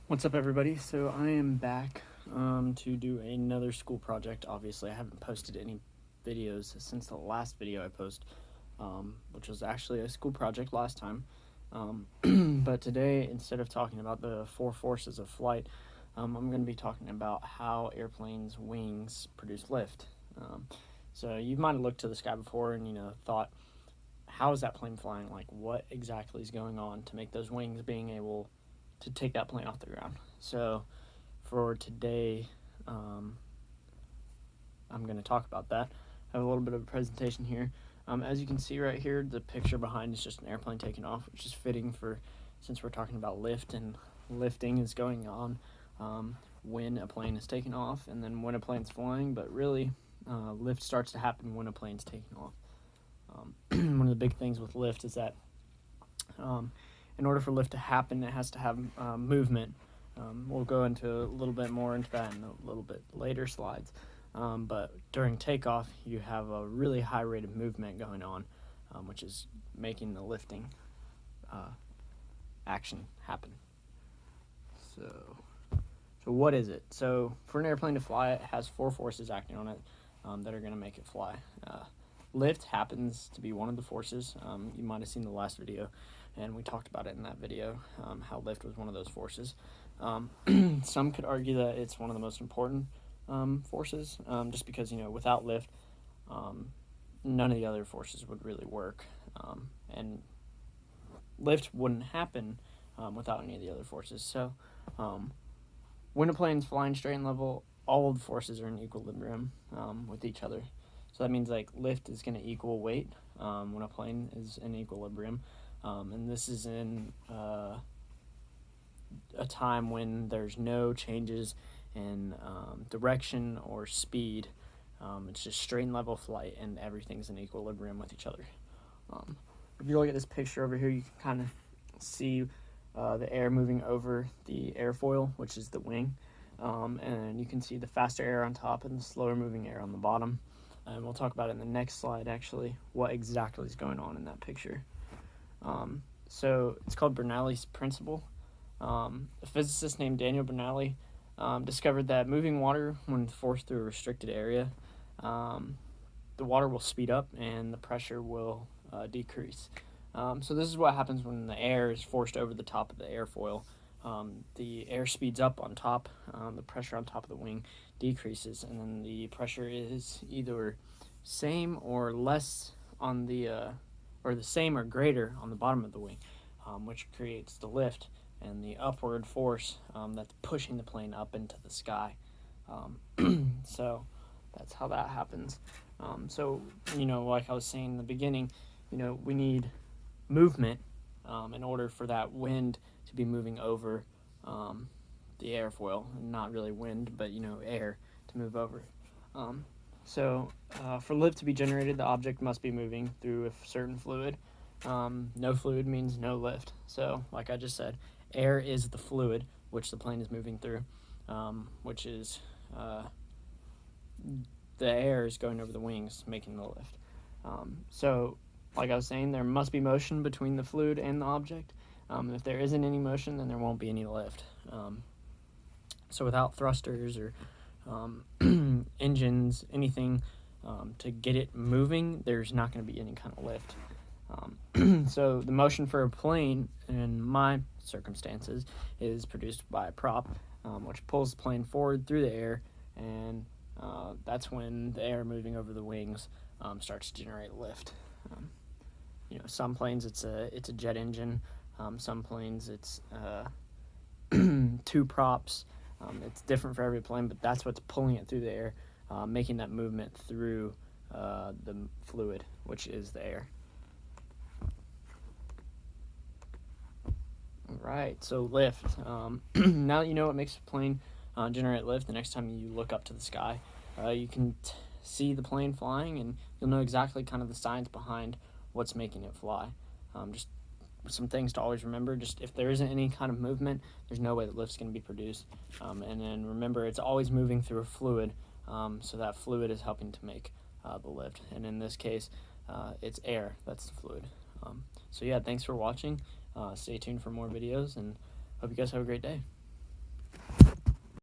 What's up, everybody? So I am back to do another school project. Obviously, I haven't posted any videos since the last video I posted, which was actually a school project last time. But today, instead of talking about the four forces of flight, I'm going to be talking about how airplanes' wings produce lift. So you might have looked to the sky before and thought, how is that plane flying? Like, what exactly is going on to make those wings being able to take that plane off the ground? So for today, I'm going to talk about that. I have a little bit of a presentation here. As you can see right here, the picture behind is just an airplane taking off, which is fitting for, since we're talking about lift, and lifting is going on when a plane is taking off and then when a plane's flying, but really lift starts to happen when a plane's taking off. One of the big things with lift is that in order for lift to happen, it has to have movement. We'll go into a little bit more into that in a little bit later slides. But during takeoff, you have a really high rate of movement going on, which is making the lifting action happen. So what is it? So for an airplane to fly, it has four forces acting on it that are going to make it fly. Lift happens to be one of the forces. You might have seen the last video, and we talked about it in that video, how lift was one of those forces. Some could argue that it's one of the most important forces, just because, without lift, none of the other forces would really work. And lift wouldn't happen without any of the other forces. So when a plane's flying straight and level, all of the forces are in equilibrium with each other. So that means like lift is going to equal weight when a plane is in equilibrium. And this is in a time when there's no changes in direction or speed. It's just straight and level flight, and everything's in equilibrium with each other. If you look at this picture over here, you can kind of see the air moving over the airfoil, which is the wing. And you can see the faster air on top and the slower moving air on the bottom. And we'll talk about it in the next slide, actually, what exactly is going on in that picture. So it's called Bernoulli's principle. A physicist named Daniel Bernoulli discovered that moving water, when forced through a restricted area, the water will speed up and the pressure will decrease. So this is what happens when the air is forced over the top of the airfoil. The air speeds up on top, the pressure on top of the wing decreases, and then the pressure is either same or less on the, or the same or greater on the bottom of the wing, which creates the lift and the upward force that's pushing the plane up into the sky. So that's how that happens. So, like I was saying in the beginning, we need movement in order for that wind to be moving over the airfoil. Not really wind, but air to move over. So for lift to be generated, the object must be moving through a certain fluid. No fluid means no lift. So like I just said, air is the fluid which the plane is moving through, which is the air is going over the wings making the lift. So like I was saying, there must be motion between the fluid and the object. If there isn't any motion, then there won't be any lift. So without thrusters or engines, anything to get it moving, there's not going to be any kind of lift. So the motion for a plane, in my circumstances, is produced by a prop, which pulls the plane forward through the air, and that's when the air moving over the wings starts to generate lift. Some planes it's a jet engine. Some planes it's two props. It's different for every plane, but that's what's pulling it through the air, making that movement through the fluid, which is the air. Right, so lift. Now that you know what makes a plane generate lift, the next time you look up to the sky, you can see the plane flying, and you'll know exactly kind of the science behind what's making it fly. Just some things to always remember. Just if there isn't any kind of movement, there's no way that lift's going to be produced. And then remember, it's always moving through a fluid, so that fluid is helping to make the lift. And in this case, it's air. That's the fluid. So yeah, thanks for watching. Stay tuned for more videos, and hope you guys have a great day.